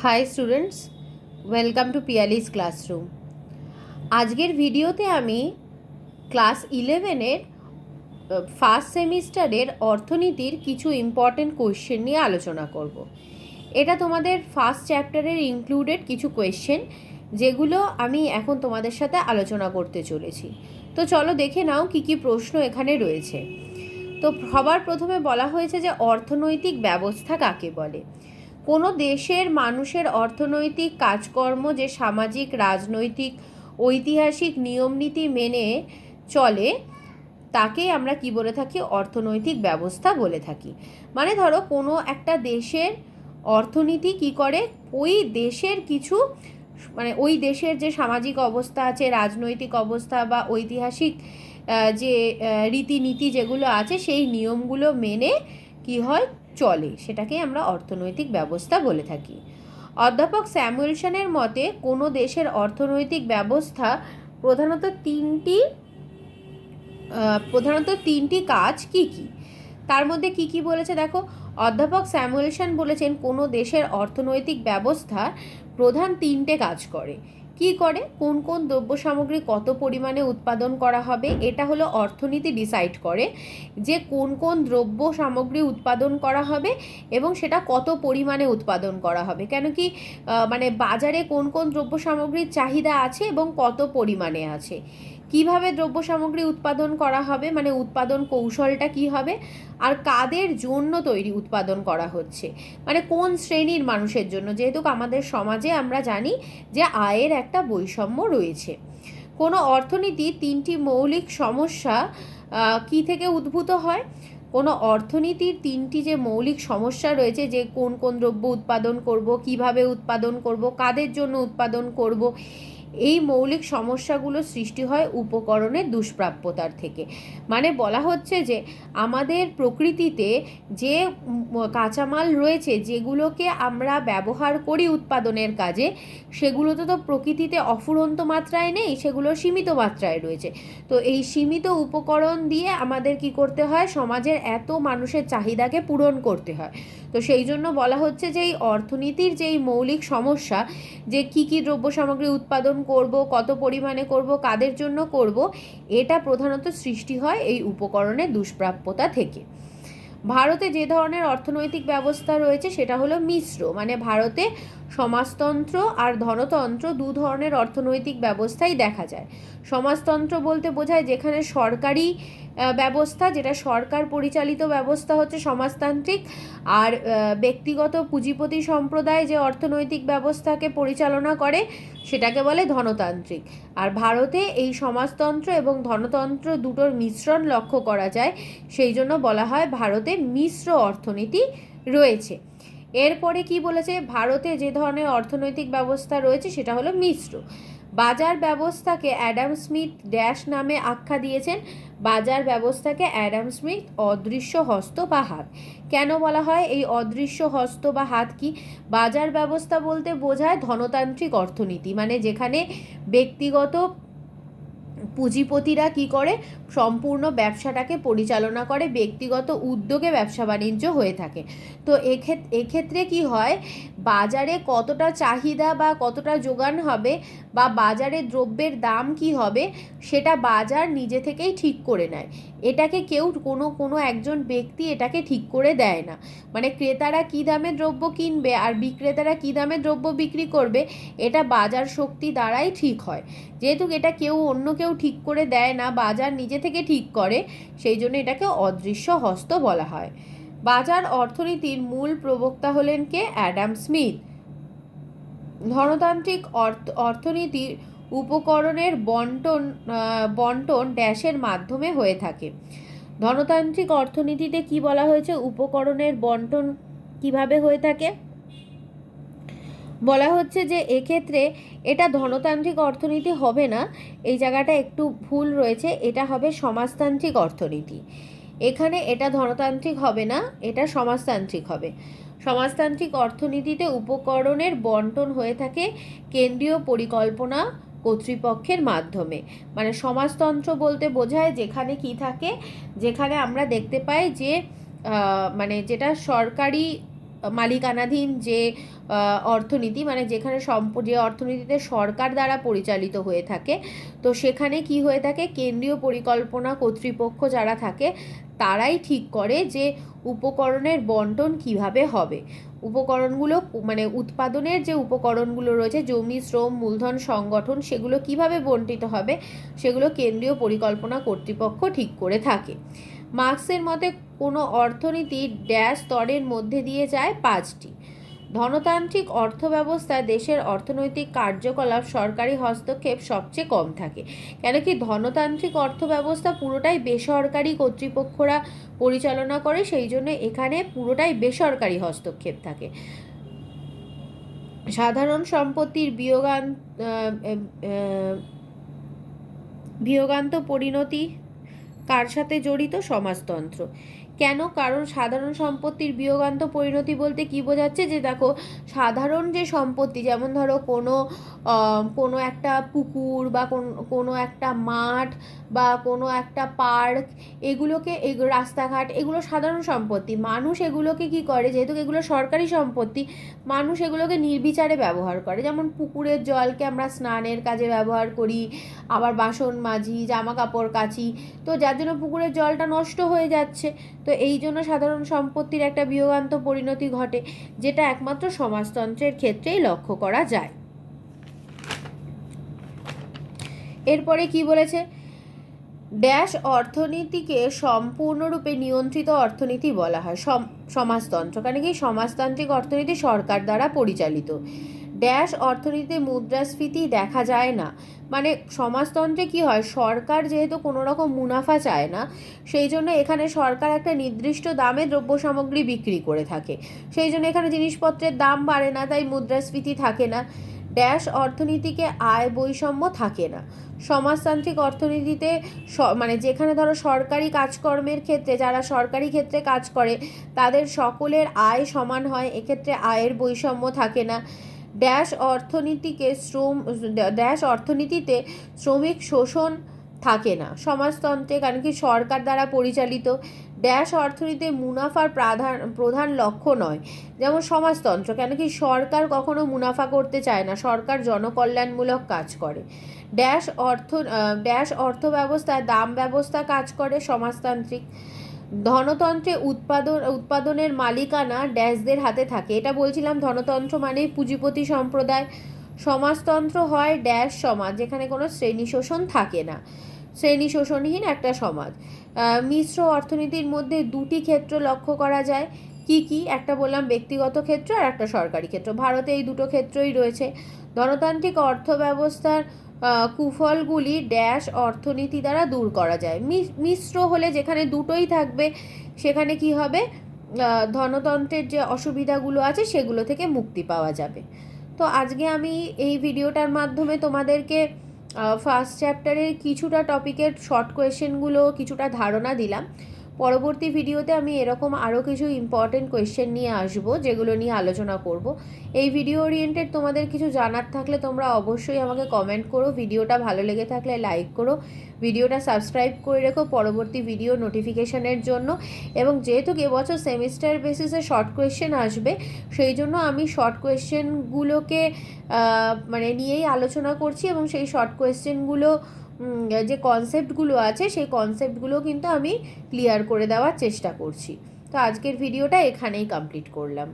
High students, welcome to Piyali's classroom. আজকের ভিডিওতে আমি ক্লাস 11-এর ফার্স্ট সেমিস্টারের অর্থনীতির কিছু ইম্পর্টেন্ট কোয়েশ্চেন নিয়ে আলোচনা করব। এটা তোমাদের ফার্স্ট চ্যাপ্টারের ইনক্লুডেড কিছু কোয়েশ্চেন, যেগুলো আমি এখন তোমাদের সাথে আলোচনা করতে চলেছি। তো চলো দেখে নাও কী কী প্রশ্ন এখানে রয়েছে। তো সবার প্রথমে বলা হয়েছে যে অর্থনৈতিক ব্যবস্থা কাকে বলে। কোনো দেশের মানুষের অর্থনৈতিক কাজকর্ম যে সামাজিক, রাজনৈতিক, ঐতিহাসিক নিয়মনীতি মেনে চলে তাকেই আমরা কি বলে থাকি? অর্থনৈতিক ব্যবস্থা বলে থাকি। মানে ধরো কোনো একটা দেশের অর্থনীতি কি করে, ওই দেশের কিছু মানে ওই দেশের যে সামাজিক অবস্থা আছে, রাজনৈতিক অবস্থা বা ঐতিহাসিক যে রীতিনীতি যেগুলো আছে সেই নিয়মগুলো মেনে কি হয়, চলে, সেটাকে আমরা অর্থনৈতিক ব্যবস্থা বলে থাকি। অধ্যাপক স্যামুয়েলসনের মতে কোনো দেশের অর্থনৈতিক ব্যবস্থা প্রধানত তিনটি কাজ কি কি? তার মধ্যে কি কি বলেছে দেখো। অধ্যাপক স্যামুয়েলসন বলেছেন কোনো দেশের অর্থনৈতিক ব্যবস্থা প্রধান তিনটে কাজ করে। কি করে? কোন কোন দ্রব্য সামগ্রী কত পরিমাণে উৎপাদন করা হবে, এটা হলো অর্থনীতি ডিসাইড করে যে কোন কোন দ্রব্য সামগ্রী উৎপাদন করা হবে এবং সেটা কত পরিমাণে উৎপাদন করা হবে। কেন কি মানে বাজারে কোন কোন দ্রব্য সামগ্রীর চাহিদা আছে এবং কত পরিমাণে আছে। কিভাবে দ্রব্য সামগ্রী উৎপাদন করা হবে, মানে উৎপাদন কৌশলটা কি হবে, আর কাদের জন্য উৎপাদন করা হচ্ছে, মানে কোন শ্রেণীর মানুষের জন্য, যেহেতু আমাদের সমাজে আমরা জানি যে আয়ের একটা বৈষম্য রয়েছে। কোনো অর্থনীতি তিনটি মৌলিক সমস্যা কি থেকে উদ্ভূত হয়? কোনো অর্থনীতির তিনটি যে মৌলিক সমস্যা রয়েছে, যে কোন কোন দ্রব্য উৎপাদন করব, কিভাবে উৎপাদন করব, কাদের জন্য উৎপাদন করব, এই মৌলিক সমস্যাগুলো সৃষ্টি হয় উপকরণের দুষ্প্রাপ্যতার থেকে। মানে বলা হচ্ছে যে আমাদের প্রকৃতিতে যে কাঁচামাল রয়েছে, যেগুলোকে আমরা ব্যবহার করি উৎপাদনের কাজে, সেগুলো তো প্রকৃতিতে অফুরন্ত মাত্রায় নেই, সেগুলো সীমিত মাত্রায় রয়েছে। তো এই সীমিত উপকরণ দিয়ে আমাদের কি করতে হয়? সমাজের এত মানুষের চাহিদাকে পূরণ করতে হয়। তো সেই জন্য বলা হচ্ছে যে এই অর্থনীতির যেই মৌলিক সমস্যা, যে কি কি দ্রব্য সামগ্রী উৎপাদন করব, কত পরিমাণে করব, কাদের জন্য করব, এটা প্রধানত সৃষ্টি হয় এই উপকরণের দুষ্প্রাপ্যতা থেকে। ভারতে যে ধরনের অর্থনৈতিক ব্যবস্থা রয়েছে সেটা হলো মিশ্র। মানে ভারতে সমাজতন্ত্র আর ধনতন্ত্র দু ধরনের অর্থনৈতিক ব্যবস্থাই দেখা যায়। সমাজতন্ত্র বলতে বোঝায় যেখানে সরকারি ব্যবস্থা, যেটা সরকার পরিচালিত ব্যবস্থা হচ্ছে সমাজতান্ত্রিক, আর ব্যক্তিগত পুঁজিপতি সম্প্রদায় যে অর্থনৈতিক ব্যবস্থাকে পরিচালনা করে সেটাকে বলে ধনতান্ত্রিক। আর ভারতে এই সমাজতন্ত্র এবং ধনতন্ত্র দুটোর মিশ্রণ লক্ষ্য করা যায়, সেই জন্য বলা হয় ভারতে মিশ্র অর্থনীতি রয়েছে। এরপরে কি বলেছে? ভারতে যে ধরনের অর্থনৈতিক ব্যবস্থা রয়েছে সেটা হলো মিশ্র। বাজার ব্যবস্থাকে অ্যাডাম স্মিথ ড্যাশ নামে আখ্যা দিয়েছেন। বাজার ব্যবস্থাকে অ্যাডাম স্মিথ অদৃশ্য হস্ত বা হাত। কেন বলা হয় এই অদৃশ্য হস্ত বা হাত? কি বাজার ব্যবস্থা বলতে বোঝায় ধনতান্ত্রিক অর্থনীতি, মানে যেখানে ব্যক্তিগত পুঁজিপতিরা কি করে, সম্পূর্ণ ব্যবসাটাকে পরিচালনা করে, ব্যক্তিগত উদ্যোগে ব্যবসা বাণিজ্য হয়ে থাকে। তো এক্ষেত্রে কি হয়, বাজারে কতটা চাহিদা বা কতটা যোগান হবে বা বাজারে দ্রব্যের দাম কি হবে, সেটা বাজার নিজে থেকেই ঠিক করে নেয়। এটাকে কেউ কোনো একজন ব্যক্তি এটাকে ঠিক করে দেয় না। মানে ক্রেতারা কী দামে দ্রব্য কিনবে আর বিক্রেতারা কী দামে দ্রব্য বিক্রি করবে, এটা বাজার শক্তি দ্বারাই ঠিক হয়। যেহেতু এটা অন্য কেউ ঠিক করে দেয় না, বাজার নিজে থেকে ঠিক করে, সেই জন্য এটাকে অদৃশ্য হস্ত বলা হয়। বাজার অর্থনীতির মূল প্রবক্তা হলেন কে? Adam Smith. ধনতান্ত্রিক অর্থনীতির উপকরণের বন্টন ড্যাশের মাধ্যমে হয়ে থাকে। ধনতান্ত্রিক অর্থনীতিতে কি বলা হয়েছে? উপকরণের বন্টন কিভাবে হয়ে থাকে বলা হচ্ছে যে এক্ষেত্রে এটা ধনতান্ত্রিক অর্থনীতি হবে না, এই জায়গাটা একটু ভুল রয়েছে, এটা হবে সমাজতান্ত্রিক অর্থনীতি। এখানে এটা ধনতান্ত্রিক হবে না, এটা সমাজতান্ত্রিক হবে। সমাজতান্ত্রিক অর্থনীতিতে উপকরণের বন্টন হয়ে থাকে কেন্দ্রীয় পরিকল্পনা কর্তৃপক্ষের মাধ্যমে। মানে সমাজতন্ত্র বলতে বোঝায় যেখানে কি থাকে, যেখানে আমরা দেখতে পাই যে মানে যেটা সরকারি মালিকানাধীন যে অর্থনীতি, মানে যেখানে যে অর্থনীতিতে সরকার দ্বারা পরিচালিত হয়ে থাকে, তো সেখানে কি হয়ে থাকে, কেন্দ্রীয় পরিকল্পনা কর্তৃপক্ষ যারা থাকে তারাই ঠিক করে যে উপকরণের বন্টন কিভাবে হবে। উপকরণগুলো মানে উৎপাদনের যে উপকরণগুলো রয়েছে, জমি, শ্রম, মূলধন, সংগঠন, সেগুলো কিভাবে বণ্টিত হবে সেগুলো কেন্দ্রীয় পরিকল্পনা কর্তৃপক্ষ ঠিক করে থাকে। মার্কসের মতে কোনো অর্থনীতি ড্যাশ স্তরের মধ্যে দিয়ে যায় 5টি। ধনতান্ত্রিক অর্থব্যবস্থায় দেশের অর্থনৈতিক কার্যকলাপ সরকারি হস্তক্ষেপ সবচেয়ে কম থাকে। কেন কি, ধনতান্ত্রিক অর্থব্যবস্থা পুরোটাই বেসরকারি কর্তৃপক্ষরা পরিচালনা করে, সেই জন্য এখানে পুরোটাই বেসরকারি হস্তক্ষেপ থাকে। সাধারণ সম্পত্তির বিয়োগান্ত পরিণতি কার সাথে জড়িত? সমাজতন্ত্র। কেন? কারণ সাধারণ সম্পত্তির বিয়োগান্ত পরিণতি বলতে কি বোঝাচ্ছে, যে দেখো সাধারণ যে সম্পত্তি, যেমন ধরো কোনো একটা পুকুর বা কোনো একটা মাঠ বা কোনো একটা পার্ক, এগুলোকে রাস্তাঘাট, এগুলো সাধারণ সম্পত্তি। মানুষ এগুলোকে কি করে, যেহেতু এগুলো সরকারি সম্পত্তি, মানুষ এগুলোকে নির্বিচারে ব্যবহার করে। যেমন পুকুরের জলকে আমরা স্নানের কাজে ব্যবহার করি, আবার বাসন মাজি, জামা কাপড় কাচি, তো যার জন্য পুকুরের জলটা নষ্ট হয়ে যাচ্ছে। তো এই জন্য সাধারণ সম্পত্তির একটা বিয়োগান্ত পরিণতি ঘটে, যেটা একমাত্র সমাজতন্ত্রের ক্ষেত্রেই লক্ষ্য করা যায়। এরপরে কি বলেছে, ড্যাশ অর্থনীতিকে সম্পূর্ণরূপে নিয়ন্ত্রিত অর্থনীতি বলা হয় সমাজতন্ত্র। কারণ কি, সমাজতান্ত্রিক অর্থনীতি সরকার দ্বারা পরিচালিত। ড্যাশ অর্থনীতিতে মুদ্রাস্ফীতি দেখা যায় না। মানে সমাজতন্ত্রে কি হয়, সরকার যেহেতু কোনো রকম মুনাফা চায় না, সেই জন্য এখানে সরকার একটা নির্দিষ্ট দামে দ্রব্য সামগ্রী বিক্রি করে থাকে, সেই জন্য এখানে জিনিসপত্রের দাম বাড়ে না, তাই মুদ্রাস্ফীতি থাকে না। ড্যাশ অর্থনীতিকে আয় বৈষম্য থাকে না। সমাজতান্ত্রিক অর্থনীতিতে মানে যেখানে ধরো সরকারি কাজকর্মের ক্ষেত্রে, যারা সরকারি ক্ষেত্রে কাজ করে তাদের সকলের আয় সমান হয়, এক্ষেত্রে আয়ের বৈষম্য থাকে না। ড্যাশ অর্থনীতিতে শ্রমিক শোষণ থাকে না সমাজতন্ত্রে, কারণ কি সরকার দ্বারা পরিচালিত। ড্যাশ অর্থনীতিতে মুনাফার প্রধান লক্ষ্য নয়, যেমন সমাজতন্ত্র, কেন কি সরকার কখনো মুনাফা করতে চায় না, সরকার জনকল্যাণমূলক কাজ করে। ড্যাশ অর্থব্যবস্থায় দাম ব্যবস্থা কাজ করে সমাজতান্ত্রিক। ধনতন্ত্রে উৎপাদনের মালিকানা ড্যাশদের হাতে থাকে। এটা বলছিলাম, ধনতন্ত্র মানে পুঁজিপতি সম্প্রদায়। সমাজতন্ত্র হয় ড্যাশ সমাজ, যেখানে কোনো শ্রেণী শোষণ থাকে না, শ্রেণী শোষণহীন একটা সমাজ। মিশ্র অর্থনীতির মধ্যে দুটি ক্ষেত্র লক্ষ্য করা যায়। কি কি? একটা বললাম ব্যক্তিগত ক্ষেত্র, আর একটা সরকারি ক্ষেত্র। ভারতে এই দুটো ক্ষেত্রই রয়েছে। গণতান্ত্রিক অর্থব্যবস্থার কুফলগুলি ড্যাশ অর্থনীতি দ্বারা দূর করা যায়। মিশ্র হলে, যেখানে দুটোই থাকবে, সেখানে কি হবে, ধনতন্ত্রের যে অসুবিধাগুলো আছে সেগুলো থেকে মুক্তি পাওয়া যাবে। তো আজকে আমি এই ভিডিওটার মাধ্যমে তোমাদেরকে ফার্স্ট চ্যাপ্টারের কিছুটা টপিকের শর্ট কোয়েশ্চেনগুলো কিছুটা ধারণা দিলাম। পরবর্তী ভিডিওতে আমি এরকম আরও কিছু ইম্পর্টেন্ট কোয়েশ্চেন নিয়ে আসবো, যেগুলো নিয়ে আলোচনা করব। এই ভিডিও ওরিয়েন্টেড তোমাদের কিছু জানার থাকলে তোমরা অবশ্যই আমাকে কমেন্ট করো। ভিডিওটা ভালো লেগে থাকলে লাইক করো, ভিডিওটা সাবস্ক্রাইব করে রেখো পরবর্তী ভিডিও নোটিফিকেশনের জন্য। এবং যেহেতু এবছর সেমিস্টার বেসিসে শর্ট কোয়েশ্চেন আসবে, সেই জন্য আমি শর্ট কোয়েশ্চেনগুলোকে মানে নিয়েই আলোচনা করছি, এবং সেই শর্ট কোয়েশ্চেনগুলো যে কনসেপ্টগুলো আছে সেই কনসেপ্টগুলো কিন্তু আমি ক্লিয়ার করে দেওয়ার চেষ্টা করছি। তো আজকের ভিডিওটা এখানেই কমপ্লিট করলাম।